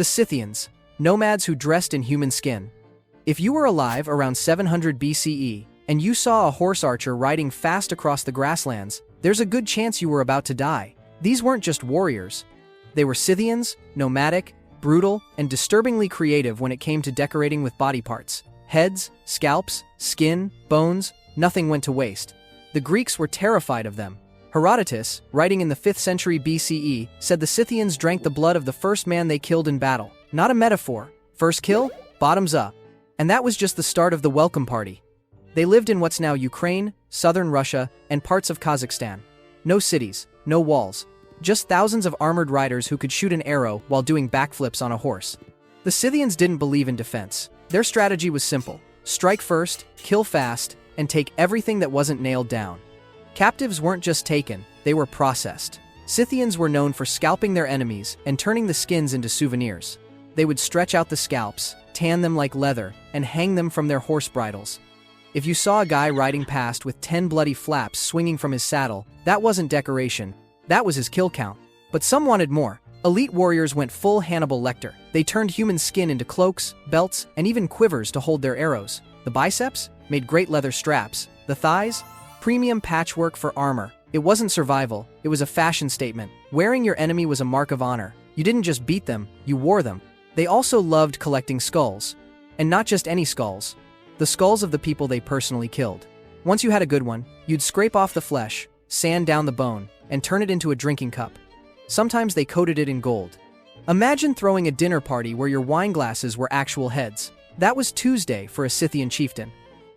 The Scythians, nomads who dressed in human skin. If you were alive around 700 BCE and you saw a horse archer riding fast across the grasslands, there's a good chance you were about to die. These weren't just warriors. They were Scythians, nomadic, brutal, and disturbingly creative when it came to decorating with body parts. Heads, scalps, skin, bones, nothing went to waste. The Greeks were terrified of them. Herodotus, writing in the 5th century BCE, said the Scythians drank the blood of the first man they killed in battle. Not a metaphor. First kill, bottoms up. And that was just the start of the welcome party. They lived in what's now Ukraine, southern Russia, and parts of Kazakhstan. No cities, no walls. Just thousands of armored riders who could shoot an arrow while doing backflips on a horse. The Scythians didn't believe in defense. Their strategy was simple. Strike first, kill fast, and take everything that wasn't nailed down. Captives weren't just taken, they were processed. Scythians were known for scalping their enemies and turning the skins into souvenirs. They would stretch out the scalps, tan them like leather, and hang them from their horse bridles. If you saw a guy riding past with 10 bloody flaps swinging from his saddle, that wasn't decoration, that was his kill count. But some wanted more. Elite warriors went full Hannibal Lecter. They turned human skin into cloaks, belts, and even quivers to hold their arrows. The biceps made great leather straps. The thighs, premium patchwork for armor. It wasn't survival, it was a fashion statement. Wearing your enemy was a mark of honor. You didn't just beat them, you wore them. They also loved collecting skulls. And not just any skulls. The skulls of the people they personally killed. Once you had a good one, you'd scrape off the flesh, sand down the bone, and turn it into a drinking cup. Sometimes they coated it in gold. Imagine throwing a dinner party where your wine glasses were actual heads. That was Tuesday for a Scythian chieftain.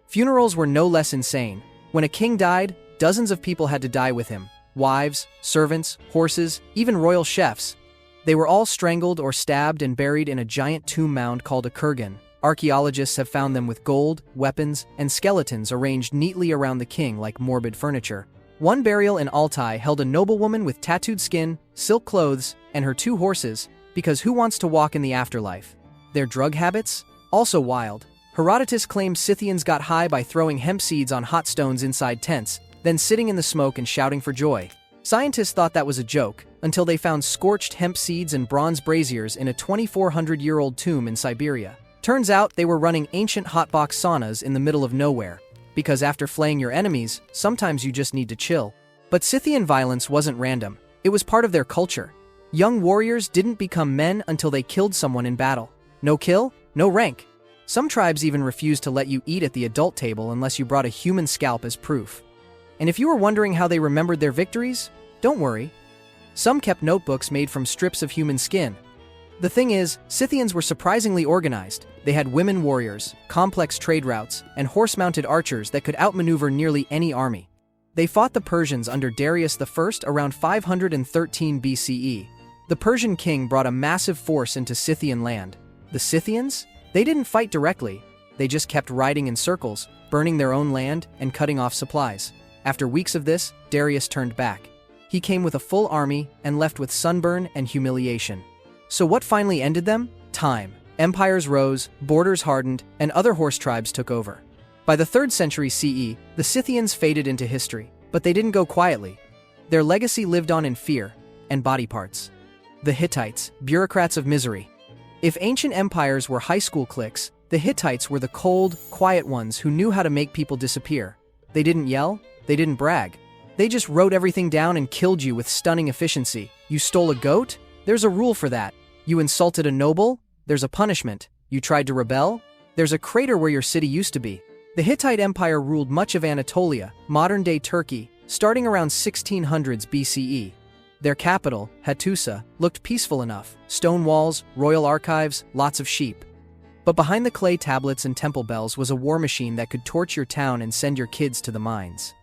Funerals were no less insane. When a king died, dozens of people had to die with him. Wives, servants, horses, even royal chefs. They were all strangled or stabbed and buried in a giant tomb mound called a kurgan. Archaeologists have found them with gold, weapons, and skeletons arranged neatly around the king like morbid furniture. One burial in Altai held a noblewoman with tattooed skin, silk clothes, and her 2 horses, because who wants to walk in the afterlife? Their drug habits? Also wild. Herodotus claims Scythians got high by throwing hemp seeds on hot stones inside tents, then sitting in the smoke and shouting for joy. Scientists thought that was a joke, until they found scorched hemp seeds and bronze braziers in a 2,400-year-old tomb in Siberia. Turns out they were running ancient hotbox saunas in the middle of nowhere. Because after flaying your enemies, sometimes you just need to chill. But Scythian violence wasn't random. It was part of their culture. Young warriors didn't become men until they killed someone in battle. No kill, no rank. Some tribes even refused to let you eat at the adult table unless you brought a human scalp as proof. And if you were wondering how they remembered their victories, don't worry. Some kept notebooks made from strips of human skin. The thing is, Scythians were surprisingly organized. They had women warriors, complex trade routes, and horse-mounted archers that could outmaneuver nearly any army. They fought the Persians under Darius I around 513 BCE. The Persian king brought a massive force into Scythian land. The Scythians? They didn't fight directly. They just kept riding in circles, burning their own land, and cutting off supplies. After weeks of this, Darius turned back. He came with a full army and left with sunburn and humiliation. So what finally ended them? Time. Empires rose, borders hardened, and other horse tribes took over. By the 3rd century CE, the Scythians faded into history, but they didn't go quietly. Their legacy lived on in fear and body parts. The Hittites, bureaucrats of misery. If ancient empires were high school cliques, the Hittites were the cold, quiet ones who knew how to make people disappear. They didn't yell, they didn't brag. They just wrote everything down and killed you with stunning efficiency. You stole a goat? There's a rule for that. You insulted a noble? There's a punishment. You tried to rebel? There's a crater where your city used to be. The Hittite Empire ruled much of Anatolia, modern-day Turkey, starting around 1600s BCE. Their capital, Hattusa, looked peaceful enough. Stone walls, royal archives, lots of sheep. But behind the clay tablets and temple bells was a war machine that could torch your town and send your kids to the mines.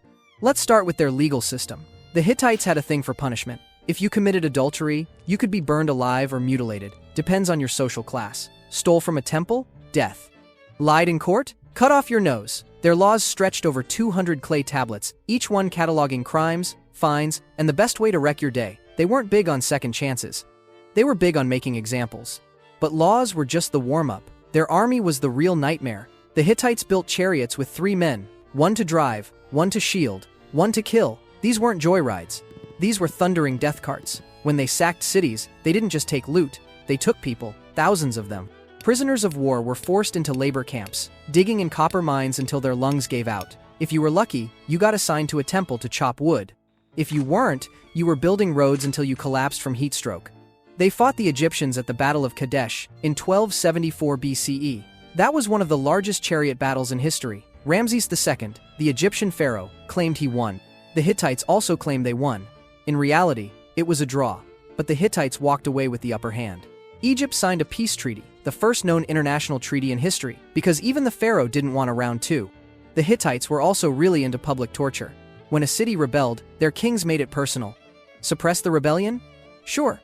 Let's start with their legal system. The Hittites had a thing for punishment. If you committed adultery, you could be burned alive or mutilated. Depends on your social class. Stole from a temple? Death. Lied in court? Cut off your nose. Their laws stretched over 200 clay tablets, each one cataloging crimes, fines, and the best way to wreck your day. They weren't big on second chances. They were big on making examples. But laws were just the warm-up. Their army was the real nightmare. The Hittites built chariots with 3 men, one to drive, one to shield, one to kill. These weren't joyrides. These were thundering death carts. When they sacked cities, they didn't just take loot, they took people. thousands of them. Prisoners of war were forced into labor camps, digging in copper mines until their lungs gave out. If you were lucky, you got assigned to a temple to chop wood. If you weren't, you were building roads until you collapsed from heat stroke. They fought the Egyptians at the Battle of Kadesh in 1274 BCE. That was one of the largest chariot battles in history. Ramses II, the Egyptian pharaoh, claimed he won. The Hittites also claimed they won. In reality, it was a draw, but the Hittites walked away with the upper hand. Egypt signed a peace treaty, the first known international treaty in history, because even the pharaoh didn't want a round two. The Hittites were also really into public torture. When a city rebelled, their kings made it personal. Suppress the rebellion? Sure.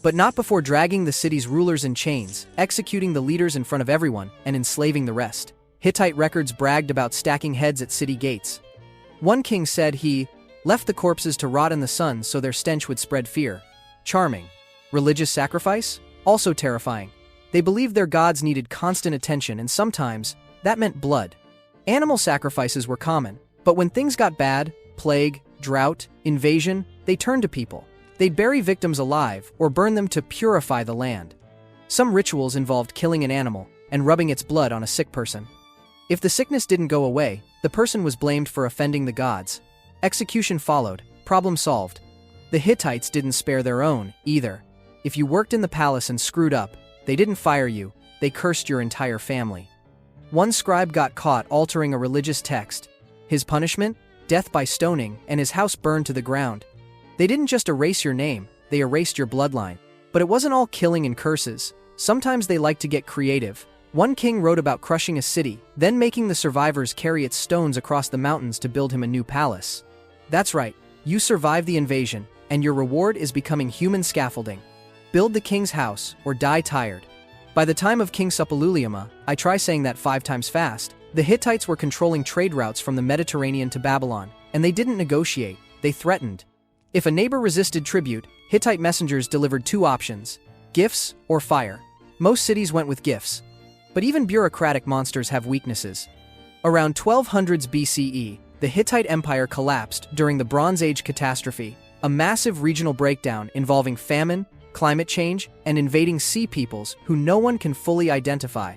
But not before dragging the city's rulers in chains, executing the leaders in front of everyone, and enslaving the rest. Hittite records bragged about stacking heads at city gates. One king said he left the corpses to rot in the sun so their stench would spread fear. Charming. Religious sacrifice? Also terrifying. They believed their gods needed constant attention, and sometimes that meant blood. Animal sacrifices were common, but when things got bad, plague, drought, invasion, they turned to people. They'd bury victims alive or burn them to purify the land. Some rituals involved killing an animal and rubbing its blood on a sick person. If the sickness didn't go away, the person was blamed for offending the gods. Execution followed, problem solved. The Hittites didn't spare their own, either. If you worked in the palace and screwed up, they didn't fire you, they cursed your entire family. One scribe got caught altering a religious text. His punishment? Death by stoning, and his house burned to the ground. They didn't just erase your name, they erased your bloodline. But it wasn't all killing and curses. Sometimes they liked to get creative. One king wrote about crushing a city, then making the survivors carry its stones across the mountains to build him a new palace. That's right, you survived the invasion, and your reward is becoming human scaffolding. Build the king's house, or die tired. By the time of King Suppiluliuma, I try saying that 5 times fast, the Hittites were controlling trade routes from the Mediterranean to Babylon, and they didn't negotiate, they threatened. If a neighbor resisted tribute, Hittite messengers delivered 2 options: gifts or fire. Most cities went with gifts. But even bureaucratic monsters have weaknesses. Around 1200s BCE, the Hittite Empire collapsed during the Bronze Age catastrophe, a massive regional breakdown involving famine, climate change, and invading sea peoples who no one can fully identify.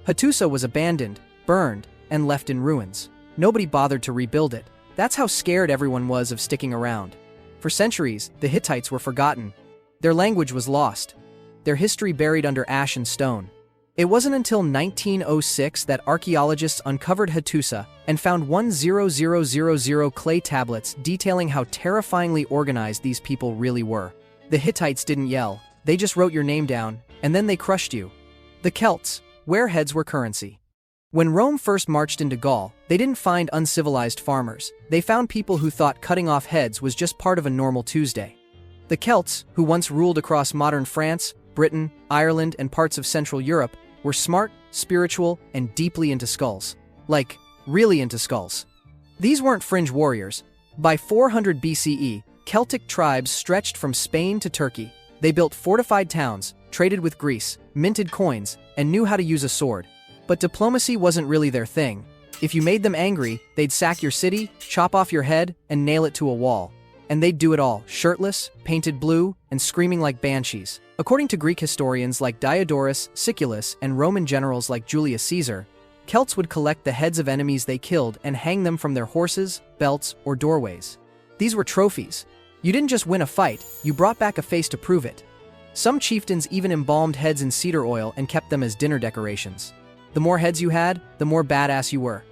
Hattusa was abandoned, burned, and left in ruins. Nobody bothered to rebuild it. That's how scared everyone was of sticking around. For centuries, the Hittites were forgotten. Their language was lost. Their history buried under ash and stone. It wasn't until 1906 that archaeologists uncovered Hattusa and found 10000 clay tablets detailing how terrifyingly organized these people really were. The Hittites didn't yell, they just wrote your name down, and then they crushed you. The Celts, where heads were currency. When Rome first marched into Gaul, they didn't find uncivilized farmers. They found people who thought cutting off heads was just part of a normal Tuesday. The Celts, who once ruled across modern France, Britain, Ireland, and parts of Central Europe, were smart, spiritual, and deeply into skulls. Like, really into skulls. These weren't fringe warriors. By 400 BCE, Celtic tribes stretched from Spain to Turkey. They built fortified towns, traded with Greece, minted coins, and knew how to use a sword. But diplomacy wasn't really their thing. If you made them angry, they'd sack your city, chop off your head, and nail it to a wall. And they'd do it all, shirtless, painted blue, and screaming like banshees. According to Greek historians like Diodorus Siculus and Roman generals like Julius Caesar, Celts would collect the heads of enemies they killed and hang them from their horses, belts, or doorways. These were trophies. You didn't just win a fight, you brought back a face to prove it. Some chieftains even embalmed heads in cedar oil and kept them as dinner decorations. The more heads you had, the more badass you were.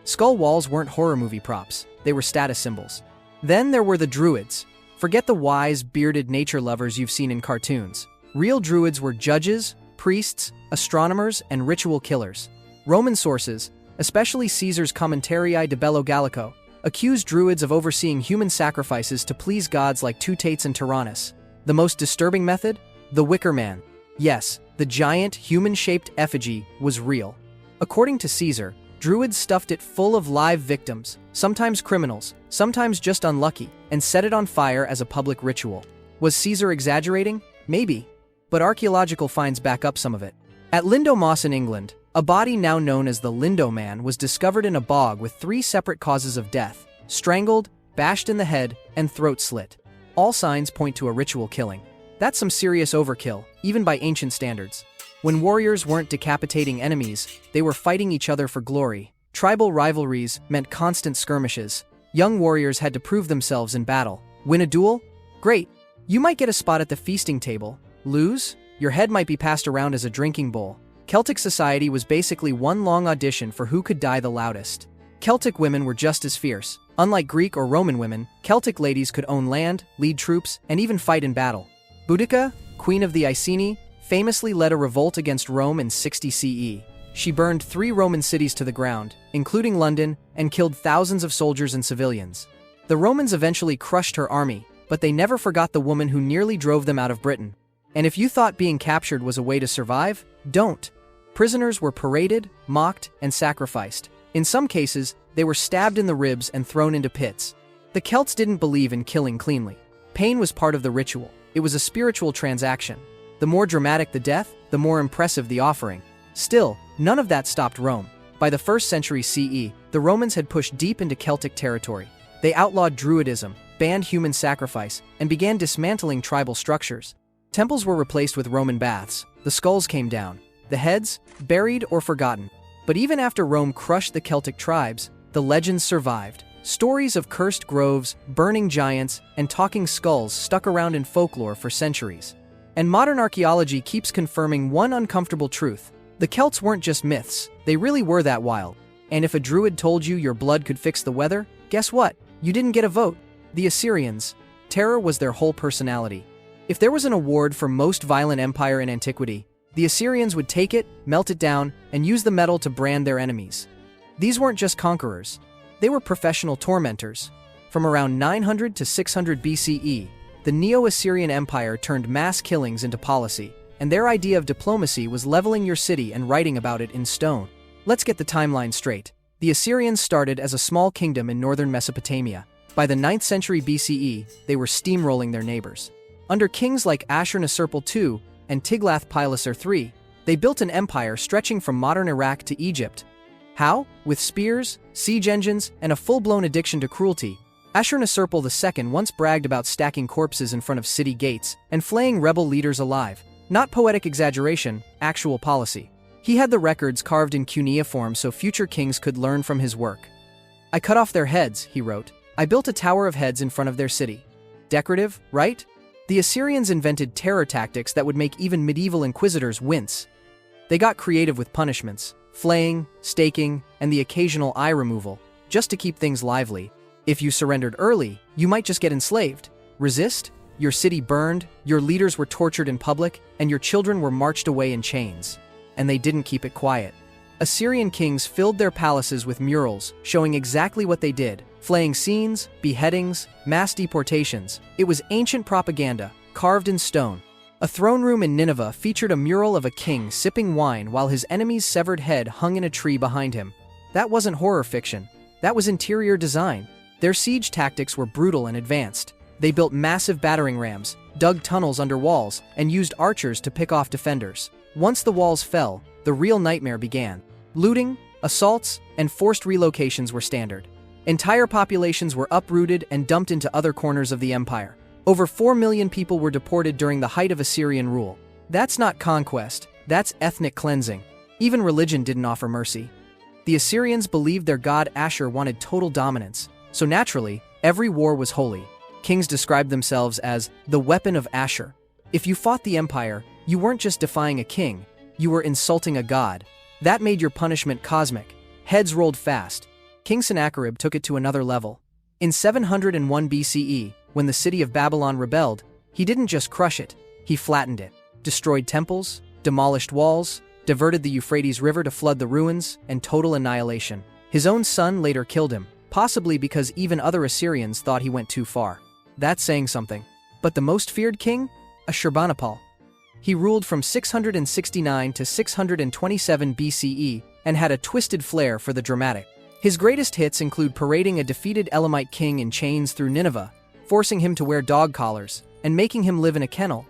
Skull walls weren't horror movie props, they were status symbols. Then there were the Druids. Forget the wise, bearded nature lovers you've seen in cartoons. Real Druids were judges, priests, astronomers, and ritual killers. Roman sources, especially Caesar's Commentarii de Bello Gallico, accused Druids of overseeing human sacrifices to please gods like Teutates and Tyrannus. The most disturbing method? The Wicker Man. Yes, the giant, human-shaped effigy was real. According to Caesar, Druids stuffed it full of live victims, sometimes criminals, sometimes just unlucky, and set it on fire as a public ritual. Was Caesar exaggerating? Maybe. But archaeological finds back up some of it. At Lindo Moss in England, a body now known as the Lindo Man was discovered in a bog with 3 separate causes of death: strangled, bashed in the head, and throat slit. All signs point to a ritual killing. That's some serious overkill, even by ancient standards. When warriors weren't decapitating enemies, they were fighting each other for glory. Tribal rivalries meant constant skirmishes. Young warriors had to prove themselves in battle. Win a duel? Great. You might get a spot at the feasting table. Lose? Your head might be passed around as a drinking bowl. Celtic society was basically one long audition for who could die the loudest. Celtic women were just as fierce. Unlike Greek or Roman women, Celtic ladies could own land, lead troops, and even fight in battle. Boudica, queen of the Iceni, famously led a revolt against Rome in 60 CE. She burned 3 Roman cities to the ground, including London, and killed thousands of soldiers and civilians. The Romans eventually crushed her army, but they never forgot the woman who nearly drove them out of Britain. And if you thought being captured was a way to survive, don't. Prisoners were paraded, mocked, and sacrificed. In some cases, they were stabbed in the ribs and thrown into pits. The Celts didn't believe in killing cleanly. Pain was part of the ritual. It was a spiritual transaction. The more dramatic the death, the more impressive the offering. Still, none of that stopped Rome. By the 1st century CE, the Romans had pushed deep into Celtic territory. They outlawed Druidism, banned human sacrifice, and began dismantling tribal structures. Temples were replaced with Roman baths. The skulls came down. The heads, buried or forgotten. But even after Rome crushed the Celtic tribes, the legends survived. Stories of cursed groves, burning giants, and talking skulls stuck around in folklore for centuries. And modern archaeology keeps confirming one uncomfortable truth. The Celts weren't just myths, they really were that wild. And if a druid told you your blood could fix the weather, guess what? You didn't get a vote. The Assyrians. Terror was their whole personality. If there was an award for most violent empire in antiquity, the Assyrians would take it, melt it down, and use the metal to brand their enemies. These weren't just conquerors. They were professional tormentors. From around 900 to 600 BCE, the Neo-Assyrian Empire turned mass killings into policy, and their idea of diplomacy was leveling your city and writing about it in stone. Let's get the timeline straight. The Assyrians started as a small kingdom in northern Mesopotamia. By the 9th century BCE, they were steamrolling their neighbors. Under kings like Ashur-Nisirpal II and Tiglath-Pileser III, they built an empire stretching from modern Iraq to Egypt. How? With spears, siege engines, and a full-blown addiction to cruelty. Ashur-Nisirpal II once bragged about stacking corpses in front of city gates and flaying rebel leaders alive. Not poetic exaggeration, actual policy. He had the records carved in cuneiform so future kings could learn from his work. "I cut off their heads," he wrote. "I built a tower of heads in front of their city." Decorative, right? The Assyrians invented terror tactics that would make even medieval inquisitors wince. They got creative with punishments, flaying, staking, and the occasional eye removal, just to keep things lively. If you surrendered early, you might just get enslaved. Resist? Your city burned, your leaders were tortured in public, and your children were marched away in chains. And they didn't keep it quiet. Assyrian kings filled their palaces with murals showing exactly what they did: flaying scenes, beheadings, mass deportations. It was ancient propaganda, carved in stone. A throne room in Nineveh featured a mural of a king sipping wine while his enemy's severed head hung in a tree behind him. That wasn't horror fiction. That was interior design. Their siege tactics were brutal and advanced. They built massive battering rams, dug tunnels under walls, and used archers to pick off defenders. Once the walls fell, the real nightmare began. Looting, assaults, and forced relocations were standard. Entire populations were uprooted and dumped into other corners of the empire. Over 4 million people were deported during the height of Assyrian rule. That's not conquest, that's ethnic cleansing. Even religion didn't offer mercy. The Assyrians believed their god Ashur wanted total dominance, so naturally, every war was holy. Kings described themselves as the weapon of Ashur. If you fought the empire, you weren't just defying a king, you were insulting a god. That made your punishment cosmic. Heads rolled fast. King Sennacherib took it to another level. In 701 BCE, when the city of Babylon rebelled, he didn't just crush it, he flattened it. Destroyed temples, demolished walls, diverted the Euphrates River to flood the ruins, and total annihilation. His own son later killed him, possibly because even other Assyrians thought he went too far. That's saying something. But the most feared king? Ashurbanipal. He ruled from 669 to 627 BCE and had a twisted flair for the dramatic. His greatest hits include parading a defeated Elamite king in chains through Nineveh, forcing him to wear dog collars, and making him live in a kennel.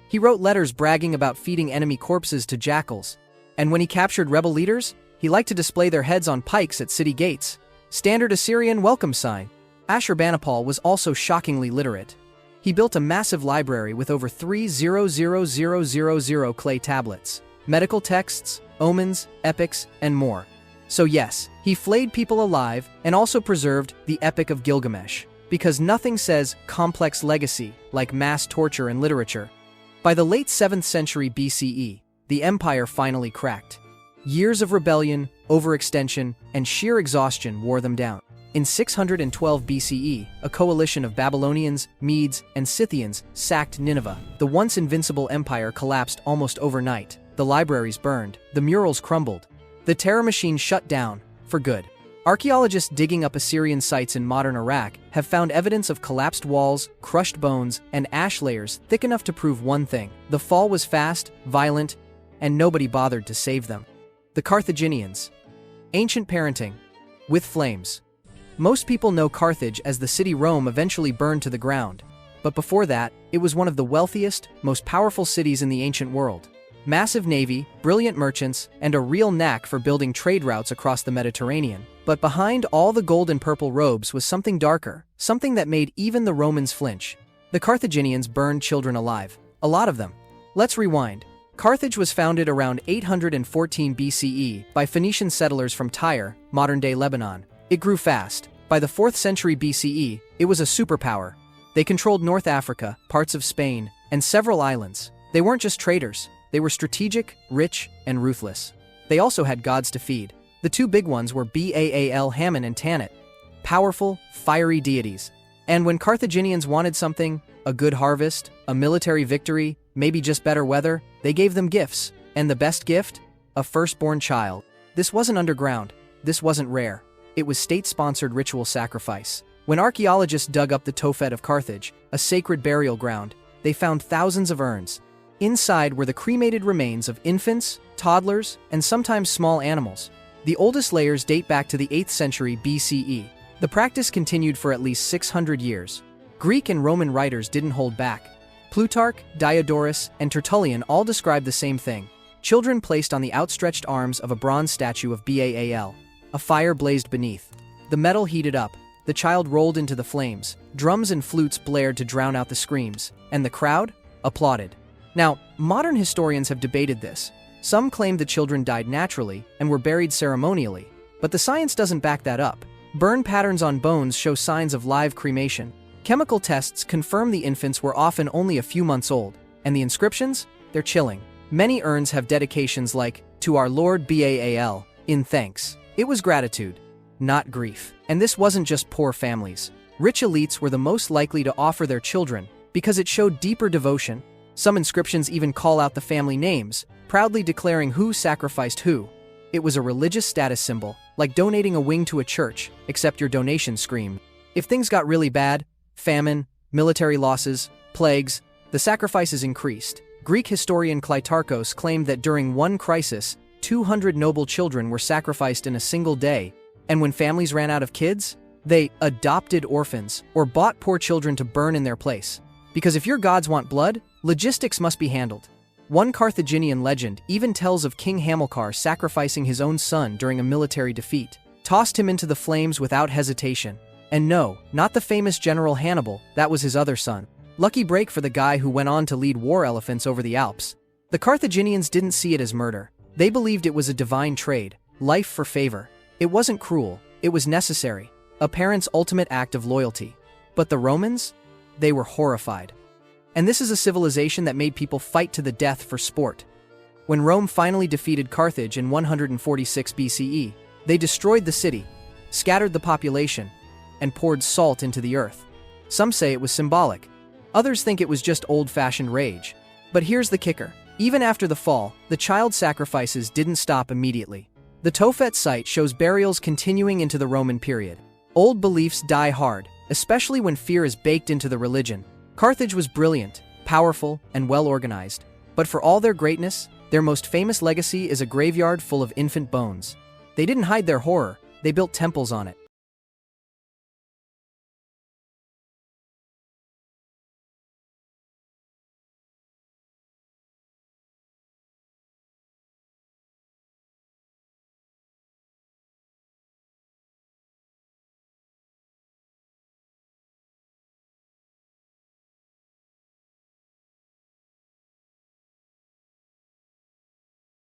He wrote letters bragging about feeding enemy corpses to jackals. And when he captured rebel leaders, he liked to display their heads on pikes at city gates. Standard Assyrian welcome sign. Ashurbanipal was also shockingly literate. He built a massive library with over 3,000,000 clay tablets, medical texts, omens, epics, and more. So yes, he flayed people alive and also preserved the Epic of Gilgamesh, because nothing says complex legacy like mass torture in literature. By the late 7th century BCE, the empire finally cracked. Years of rebellion, overextension, and sheer exhaustion wore them down. In 612 BCE, a coalition of Babylonians, Medes, and Scythians sacked Nineveh. The once invincible empire collapsed almost overnight. The libraries burned, the murals crumbled. The terror machine shut down, for good. Archaeologists digging up Assyrian sites in modern Iraq have found evidence of collapsed walls, crushed bones, and ash layers thick enough to prove one thing: the fall was fast, violent, and nobody bothered to save them. The Carthaginians. Ancient parenting. With flames. Most people know Carthage as the city Rome eventually burned to the ground. But before that, it was one of the wealthiest, most powerful cities in the ancient world. Massive navy, brilliant merchants, and a real knack for building trade routes across the Mediterranean. But behind all the gold and purple robes was something darker, something that made even the Romans flinch. The Carthaginians burned children alive. A lot of them. Let's rewind. Carthage was founded around 814 BCE by Phoenician settlers from Tyre, modern-day Lebanon. It grew fast. By the 4th century BCE, it was a superpower. They controlled North Africa, parts of Spain, and several islands. They weren't just traders. They were strategic, rich, and ruthless. They also had gods to feed. The two big ones were Baal Hammon and Tanit, powerful, fiery deities. And when Carthaginians wanted something, a good harvest, a military victory, maybe just better weather, they gave them gifts. And the best gift? A firstborn child. This wasn't underground. This wasn't rare. It was state-sponsored ritual sacrifice. When archaeologists dug up the Tophet of Carthage, a sacred burial ground, they found thousands of urns. Inside were the cremated remains of infants, toddlers, and sometimes small animals. The oldest layers date back to the 8th century BCE. The practice continued for at least 600 years. Greek and Roman writers didn't hold back. Plutarch, Diodorus, and Tertullian all described the same thing: children placed on the outstretched arms of a bronze statue of Baal. A fire blazed beneath. The metal heated up. The child rolled into the flames. Drums and flutes blared to drown out the screams. And the crowd applauded. Now, modern historians have debated this. Some claim the children died naturally and were buried ceremonially, but the science doesn't back that up. Burn patterns on bones show signs of live cremation. Chemical tests confirm the infants were often only a few months old, and the inscriptions? They're chilling. Many urns have dedications like, "To our Lord Baal, in thanks." It was gratitude, not grief. And this wasn't just poor families. Rich elites were the most likely to offer their children because it showed deeper devotion. Some inscriptions even call out the family names, proudly declaring who sacrificed who. It was a religious status symbol, like donating a wing to a church, except your donation screamed. If things got really bad, famine, military losses, plagues, the sacrifices increased. Greek historian Cleitarchos claimed that during one crisis, 200 noble children were sacrificed in a single day, and when families ran out of kids, they adopted orphans or bought poor children to burn in their place. Because if your gods want blood, logistics must be handled. One Carthaginian legend even tells of King Hamilcar sacrificing his own son during a military defeat, tossed him into the flames without hesitation. And no, not the famous General Hannibal, that was his other son. Lucky break for the guy who went on to lead war elephants over the Alps. The Carthaginians didn't see it as murder. They believed it was a divine trade, life for favor. It wasn't cruel, it was necessary, a parent's ultimate act of loyalty. But the Romans? They were horrified. And this is a civilization that made people fight to the death for sport. When Rome finally defeated Carthage in 146 BCE, they destroyed the city, scattered the population, and poured salt into the earth. Some say it was symbolic. Others think it was just old-fashioned rage. But here's the kicker. Even after the fall, the child sacrifices didn't stop immediately. The Tophet site shows burials continuing into the Roman period. Old beliefs die hard, especially when fear is baked into the religion. Carthage was brilliant, powerful, and well-organized. But for all their greatness, their most famous legacy is a graveyard full of infant bones. They didn't hide their horror, they built temples on it.